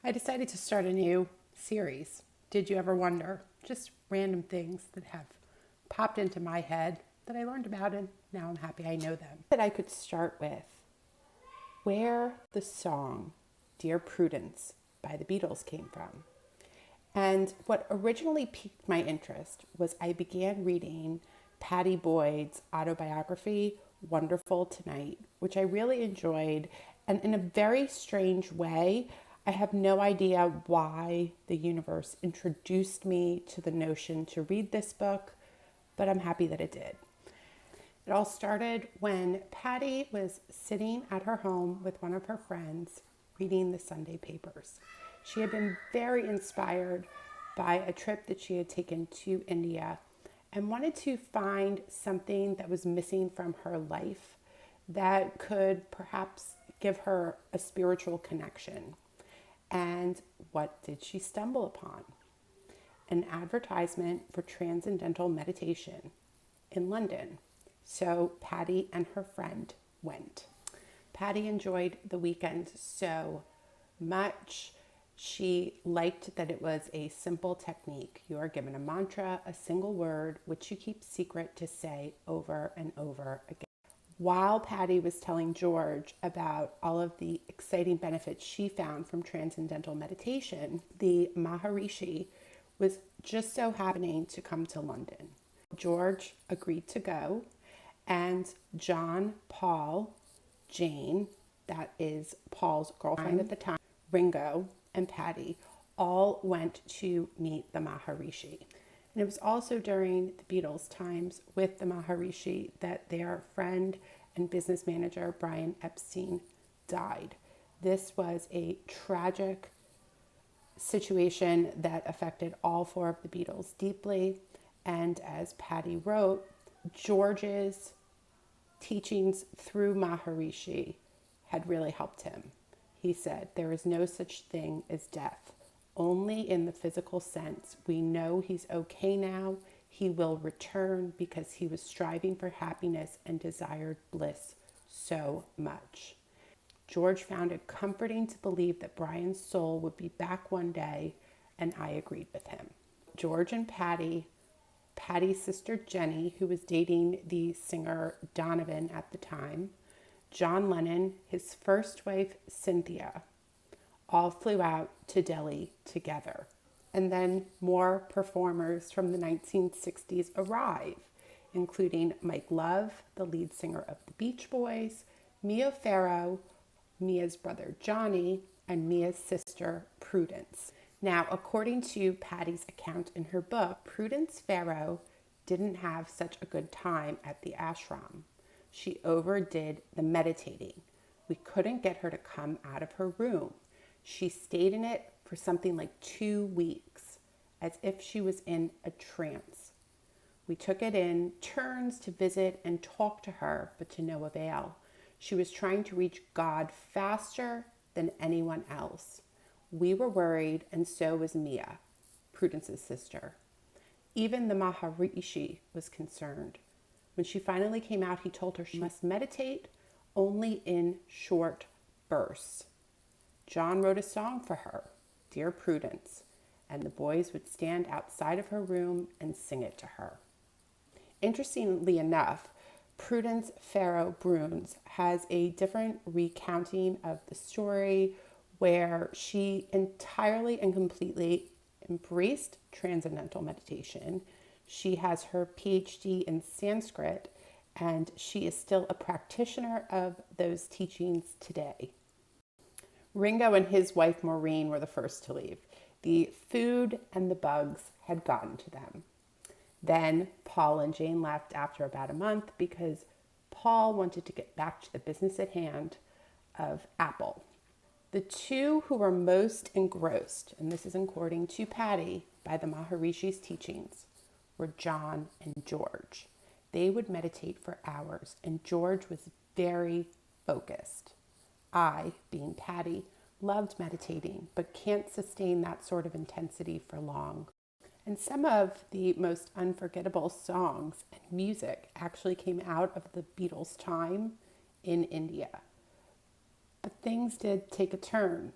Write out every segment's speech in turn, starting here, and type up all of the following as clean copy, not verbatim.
I decided to start a new series. Did you ever wonder? Just random things that have popped into my head that I learned about, and now I'm happy I know them. That I could start with where the song Dear Prudence by the Beatles came from. And what originally piqued my interest was I began reading Pattie Boyd's autobiography, Wonderful Tonight, which I really enjoyed. And in a very strange way, I have no idea why the universe introduced me to the notion to read this book, but I'm happy that it did. It all started when Pattie was sitting at her home with one of her friends reading the Sunday papers. She had been very inspired by a trip that she had taken to India and wanted to find something that was missing from her life that could perhaps give her a spiritual connection. And what did she stumble upon? An advertisement for transcendental meditation in London. So Pattie and her friend went. Pattie enjoyed the weekend so much. She liked that it was a simple technique. You are given a mantra, a single word, which you keep secret to say over and over again. While Pattie was telling George about all of the exciting benefits she found from transcendental meditation, the Mahareshi was just so happening to come to London. George agreed to go, and John, Paul, Jane, that is Paul's girlfriend at the time, Ringo, and Pattie all went to meet the Maharishi. And it was also during the Beatles' times with the Maharishi that their friend and business manager, Brian Epstein, died. This was a tragic situation that affected all four of the Beatles deeply. And as Pattie wrote, George's teachings through Maharishi had really helped him. He said, "There is no such thing as death. Only in the physical sense. We know he's okay now. He will return because he was striving for happiness and desired bliss so much." George found it comforting to believe that Brian's soul would be back one day, and I agreed with him. George and Pattie, Pattie's sister Jenny, who was dating the singer Donovan at the time, John Lennon, his first wife Cynthia, all flew out to Delhi together. And then more performers from the 1960s arrive, including Mike Love, the lead singer of the Beach Boys, Mia Farrow, Mia's brother Johnny, and Mia's sister Prudence. Now, according to Pattie's account in her book, Prudence Farrow didn't have such a good time at the ashram. She overdid the meditating. We couldn't get her to come out of her room. She stayed in it for something like 2 weeks, as if she was in a trance. We took it in turns to visit and talk to her, but to no avail. She was trying to reach God faster than anyone else. We were worried, and so was Mia, Prudence's sister. Even the Maharishi was concerned. When she finally came out, he told her she must meditate only in short bursts. John wrote a song for her, Dear Prudence, and the boys would stand outside of her room and sing it to her. Interestingly enough, Prudence Farrow Bruns has a different recounting of the story where she entirely and completely embraced transcendental meditation. She has her PhD in Sanskrit, and she is still a practitioner of those teachings today. Ringo and his wife Maureen were the first to leave. The food and the bugs had gotten to them. Then Paul and Jane left after about a month because Paul wanted to get back to the business at hand of Apple. The two who were most engrossed, and this is according to Pattie, by the Maharishi's teachings, were John and George. They would meditate for hours, and George was very focused. I, being Pattie, loved meditating, but can't sustain that sort of intensity for long. And some of the most unforgettable songs and music actually came out of the Beatles' time in India. But things did take a turn,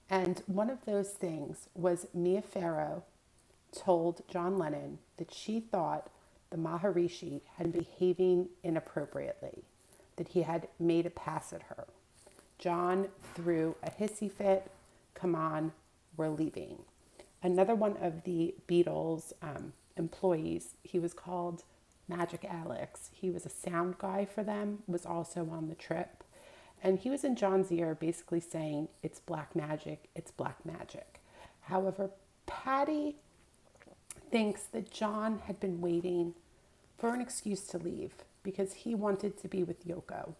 And one of those things was Mia Farrow told John Lennon that she thought the Maharishi had been behaving inappropriately, that he had made a pass at her. John threw a hissy fit. Come on, we're leaving. Another one of the Beatles employees, he was called Magic Alex. He was a sound guy for them, was also on the trip. And he was in John's ear basically saying, it's black magic, it's black magic. However, Pattie thinks that John had been waiting for an excuse to leave because he wanted to be with Yoko.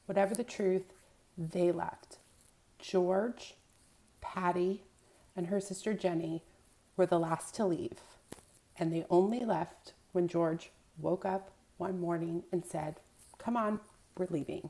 Whatever the truth, they left. George, Pattie, and her sister Jenny were the last to leave. And they only left when George woke up one morning and said, come on, we're leaving.